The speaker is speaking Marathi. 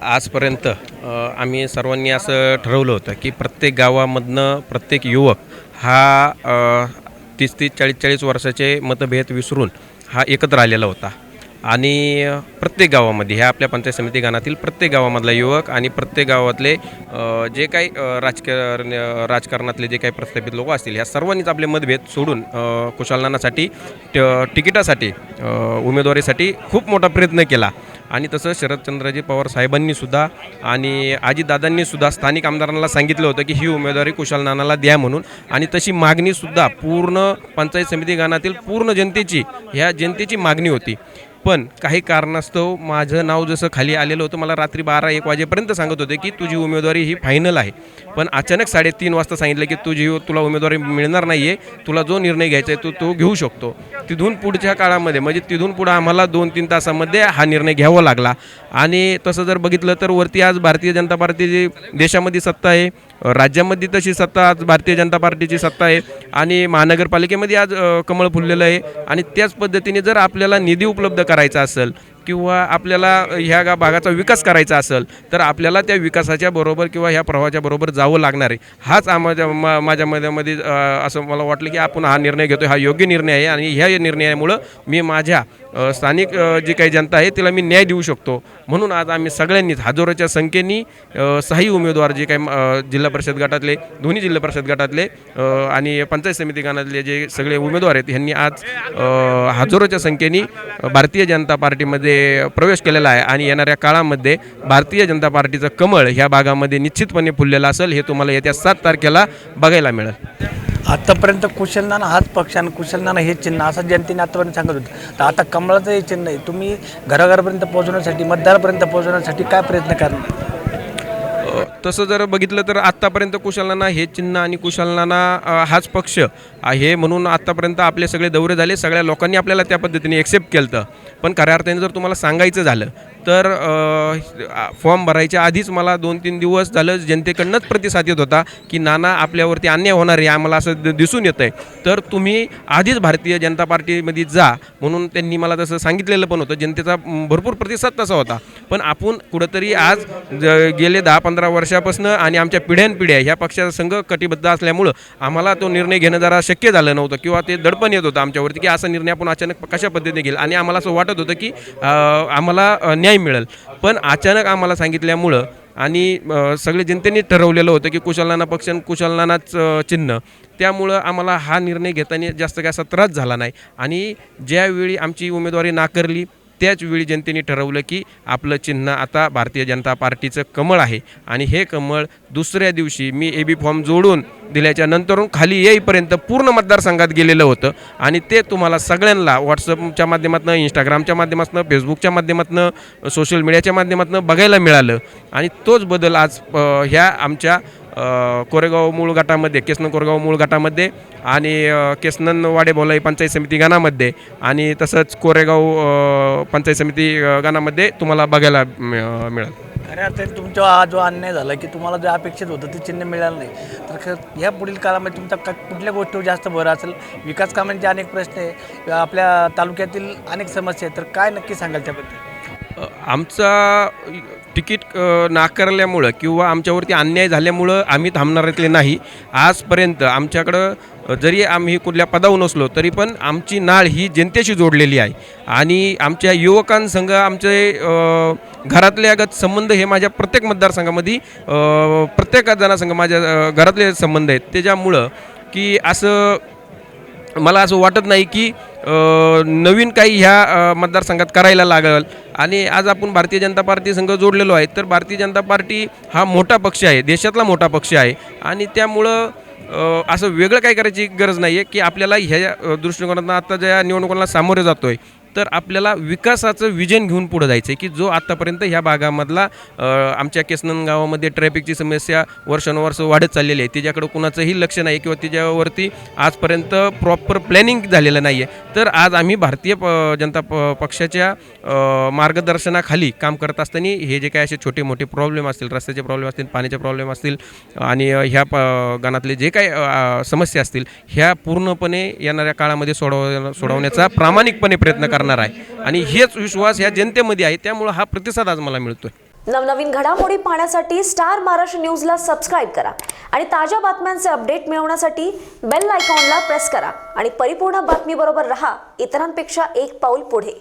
आजपर्यंत आम्ही सर्वांनी असं ठरवलं होतं की प्रत्येक गावामधनं प्रत्येक युवक हा 30-30, 40-40 वर्षाचे मतभेद विसरून हा एकत्र आलेला होता. आणि प्रत्येक गावामध्ये ह्या आपल्या पंचायत समिती गणातील प्रत्येक गावामधला युवक आणि प्रत्येक गावातले जे काही राजकारणातले जे काही प्रस्थापित लोक असतील ह्या सर्वांनीच आपले मतभेद सोडून कुशालनानासाठी तिकिटासाठी उमेदवारीसाठी खूप मोठा प्रयत्न केला. आणि तसं शरदचंद्रजी पवार साहेबांनीसुद्धा आणि अजितदादांनीसुद्धा स्थानिक आमदारांना सांगितलं होतं की ही उमेदवारी कुशालनानाला द्या म्हणून. आणि तशी मागणीसुद्धा पूर्ण पंचायत समिती गणातील पूर्ण ह्या जनतेची मागणी होती. पण काही कारणास्तव माझं नाव जसं खाली आलेलं होतं, मला रात्री 12-1 वाजेपर्यंत सांगत होते की तुझी उमेदवारी ही फायनल आहे. पण अचानक 3:30 वाजता सांगितलं की तुला उमेदवारी मिळणार नाही आहे, तुला जो निर्णय घ्यायचा आहे तो घेऊ शकतो. तिथून पुढच्या काळामध्ये म्हणजे तिथून पुढं आम्हाला 2-3 तासामध्ये हा निर्णय घ्यावा लागला. आणि तसं जर बघितलं तर वरती आज भारतीय जनता पार्टी देशामध्ये सत्ता आहे, राज्यामध्ये तशी सत्ता आज भारतीय जनता पार्टीची सत्ता आहे आणि महानगरपालिकेमध्ये आज कमळ फुललेलं आहे. आणि त्याच पद्धतीने जर आपल्याला निधी उपलब्ध करायचा असेल किंवा आपल्याला ह्या भागाचा विकास करायचा असेल तर आपल्याला त्या विकासाच्या बरोबर किंवा ह्या प्रवाहाच्या बरोबर जावं लागणार आहे. हाच माझ्या मनामध्ये असं मला वाटलं की आपण हा निर्णय घेतो, हा योग्य निर्णय आहे. आणि ह्या निर्णयामुळं मी माझ्या स्थानिक जी काही जनता आहे तिला मी न्याय देऊ शकतो. म्हणून आज आम्ही सगळ्यांनीच हजारोच्या संख्येने 6 उमेदवार जे काही जिल्हा परिषद गटातले, दोन्ही जिल्हा परिषद गटातले आणि पंचायत समिती गणातले जे सगळे उमेदवार आहेत ह्यांनी आज हजारोच्या संख्येने भारतीय जनता पार्टीमध्ये प्रवेश केलेला आहे. आणि येणाऱ्या काळामध्ये भारतीय जनता पार्टीचं कमळ ह्या भागामध्ये निश्चितपणे फुललेलं असेल, हे तुम्हाला येत्या 7 तारखेला बघायला मिळेल. आतापर्यंत कुशलनाना हाच पक्ष आणि कुशलनाना हे चिन्ह असं जनतेने आतापर्यंत सांगत होतं. तर आता कमळाचं हे चिन्ह आहे, तुम्ही घराघरापर्यंत पोहोचवण्यासाठी, मतदारापर्यंत पोहोचवण्यासाठी काय प्रयत्न करणार? तसं जर बघितलं तर आत्तापर्यंत कुशालनाना हे चिन्ह आणि कुशालनाना हाच पक्ष आहे म्हणून आत्तापर्यंत आपले सगळे दौरे झाले, सगळ्या लोकांनी आपल्याला त्या पद्धतीने एक्सेप्ट केलं होतं. पण खऱ्या अर्थाने जर तुम्हाला सांगायचं झालं तर फॉर्म भरायच्या आधीच मला 2-3 दिवस झालं जनतेकडनंच प्रतिसाद येत होता की नाना आपल्यावरती अन्याय होणार आहे, आम्हाला असं दिसून येतं आहे, तर तुम्ही आधीच भारतीय जनता पार्टीमध्ये जा म्हणून त्यांनी मला तसं सांगितलेलं पण होतं. जनतेचा भरपूर प्रतिसाद तसा होता. पण आपण कुठंतरी आज गेले 10-15 वर्षापासून आणि आमच्या पिढ्यानपिढ्या ह्या पक्षाचा संघ कटिबद्ध असल्यामुळं आम्हाला तो निर्णय घेणं जरा शक्य झालं नव्हतं किंवा ते दडपण येत होतं आमच्यावरती की असा निर्णय आपण अचानक कशा पद्धतीने घेईल. आणि आम्हाला असं वाटत होतं की आम्हाला न्याय मिळेल. पण अचानक आम्हाला सांगितल्यामुळं आणि सगळे जनतेने ठरवलेलं होतं की कुशालनाना पक्ष आणि कुशालनानाच चिन्ह, त्यामुळं आम्हाला हा निर्णय घेताना जास्त काय असा त्रास झाला नाही. आणि ज्यावेळी आमची उमेदवारी नाकारली त्याचवेळी जनतेने ठरवलं की आपलं चिन्ह आता भारतीय जनता पार्टीचं कमळ आहे. आणि हे कमळ दुसऱ्या दिवशी मी AB फॉर्म जोडून दिल्याच्या नंतरून खाली येईपर्यंत पूर्ण मतदारसंघात गेलेलं होतं. आणि ते तुम्हाला सगळ्यांना व्हॉट्सअपच्या माध्यमातून, इंस्टाग्रामच्या माध्यमातून, फेसबुकच्या माध्यमातून, सोशल मीडियाच्या माध्यमातून बघायला मिळालं. आणि तोच बदल आज ह्या आमच्या कोरेगाव मूळ गटामध्ये, केसनन कोरेगाव मूळ गटामध्ये आणि केसनन वाडेभोलाई पंचायत समिती गणामध्ये आणि तसंच कोरेगाव पंचायत समिती गणामध्ये तुम्हाला बघायला मिळेल. खऱ्या अर्थाने तुमचा हा जो अन्याय झाला की तुम्हाला जे अपेक्षित होतं ते चिन्ह मिळालं नाही, तर ह्या पुढील काळामध्ये तुमचा कुठल्या गोष्टीवर जास्त भर असेल? विकास कामांचे अनेक प्रश्न आहे, आपल्या तालुक्यातील अनेक समस्या आहेत, तर काय नक्की सांगाल त्याबद्दल? आमचा तिकीट नाकारल्यामुळं किंवा आमच्यावरती अन्याय झाल्यामुळं आम्ही थांबणाऱ्यातले नाही. आजपर्यंत आमच्याकडं जरी आम्ही कुठल्या पदावर नसलो तरी पण आमची नाळ ही जनतेशी जोडलेली आहे. आणि आमच्या युवकांसंग आमचे घरातल्यागत संबंध हे माझ्या प्रत्येक मतदारसंघामध्ये प्रत्येक जणांसंग माझ्या घरातले संबंध आहेत. त्याच्यामुळं की असं मला असं वाटत नाही की नवीन काही ह्या मतदारसंघात करायला लागेल. आणि आज आपण भारतीय जनता पार्टी संघ जोडलेलो आहे, तर भारतीय जनता पार्टी हा मोठा पक्ष आहे, देशातला मोठा पक्ष आहे. आणि त्यामुळं असं वेगळं काही करायची गरज नाही आहे की आपल्याला ह्या दृष्टिकोनातून आता ज्या निवडणुकांना सामोरे जातो आहे तर आपल्याला विकासाचं विजन घेऊन पुढं जायचं आहे की जो आत्तापर्यंत ह्या भागामधला आमच्या केसनन गावामध्ये ट्रॅफिकची समस्या वर्षानुवर्ष वाढत चाललेली आहे, तिच्याकडं कुणाचंही लक्ष नाही किंवा तिच्यावरती आजपर्यंत प्रॉपर प्लॅनिंग झालेलं नाही आहे. तर आज आम्ही भारतीय जनता पक्षाच्या मार्गदर्शनाखाली काम करत असताना हे जे काही असे छोटे मोठे प्रॉब्लेम असतील, रस्त्याचे प्रॉब्लेम असतील, पाण्याचे प्रॉब्लेम असतील आणि ह्या गाणातले जे काही समस्या असतील ह्या पूर्णपणे येणाऱ्या काळामध्ये सोडवण्याचा प्रामाणिकपणे प्रयत्न करणार आहे. आणि हेच विश्वास ह्या जनतेमध्ये आहे, त्यामुळं हा प्रतिसाद आज मला मिळतो आहे. नवनवीन घडामोडी पाहण्यासाठी स्टार महाराष्ट्र न्यूजला सबस्क्राईब करा आणि ताज्या बातम्यांचे अपडेट मिळवण्यासाठी बेल आयकॉनला प्रेस करा आणि परिपूर्ण बातमीबरोबर रहा, इतरांपेक्षा एक पाऊल पुढे.